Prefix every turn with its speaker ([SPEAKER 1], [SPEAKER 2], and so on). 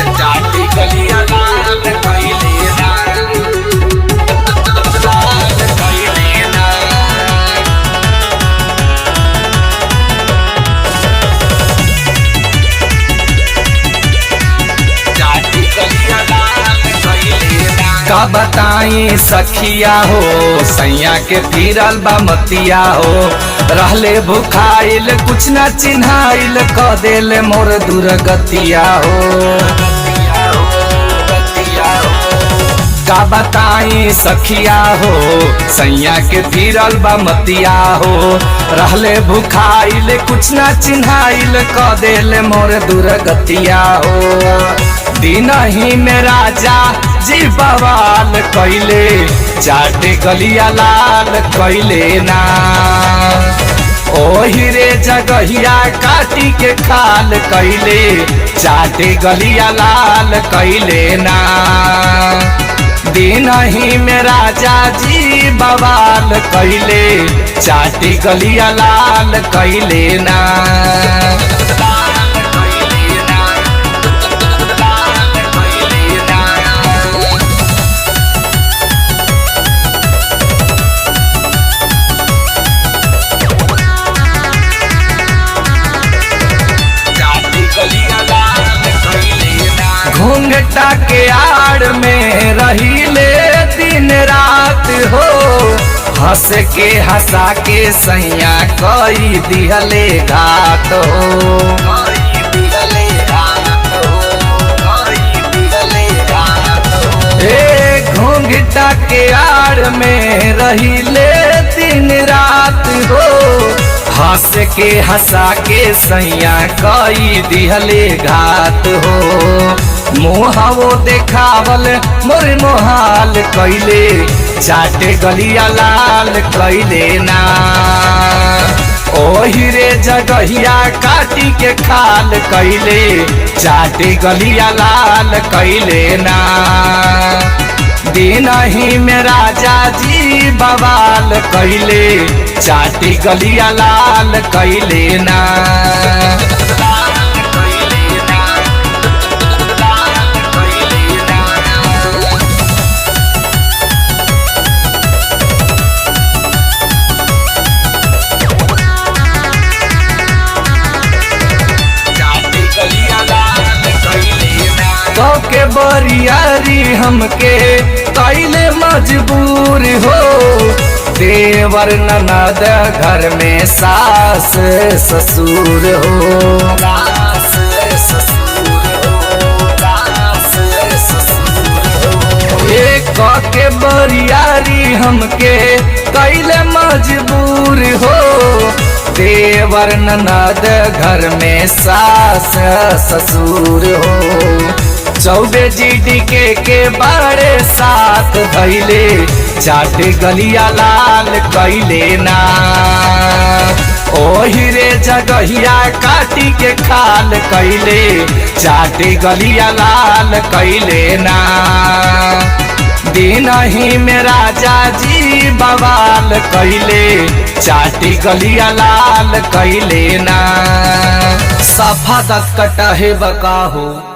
[SPEAKER 1] चाटी गलिया लाल कइले ना, लाल कइले ना। चाटी गलिया लाल कइले ना। का बताई सखिया हो सैया के फिरल बा मतिया हो, रहले भुखाइल कुछ न चिन्हाइल क देले मोर दुर्गतिया हो। का बताई सखिया हो सैया के फिरल बा मतिया हो, रहले भुखाइल कुछ न चिन्हाइल क देले मोर दुर्गतिया हो। दिन ही में राजा जी बवाल कइले, चाटे गलिया लाल कइले ना। ओही रे जगहिया काटी के खाल कइले, चाटे गलिया लाल कइले ना। दिन ही में राजा जी बवाल कइले, चाटे गलिया लाल कइले ना। घूंघटा के आड़ में रहीले दिन रात हो, हंस के हंसा के सैया कई दिहले घात हो। घूंघटा के आड़ में रहीले दिन रात हो, हंस के हंसा के सैया कई दिहले घात हो। मुहावो देखावल मोर मोहाल कइले, चाटे गलिया लाल कइले ना। ओही रे जगहिया काटी के खाल कइले, चाटे गलिया लाल कइले ना। दिन ही में राजा जी बवाल कइले, चाटी गलिया लाल कइले ना। के बरियारी हमके कइले मजबूर हो, देवर ननद घर में सास ससुर हो। एक के बरियारी हमके कइले मजबूर हो, देवर ननद घर में सास ससुर हो। चौबे जी के बारे साथ धैले, चाटे गलिया लाल कइले ना। ओही रे जगहिया काटी के खाल कइले, चाटे गलिया लाल कइले ना। दिन ही में राजा जी बवाल कइले, चाटी गलिया लाल कइले ना। सफा दस कटा है बका हो।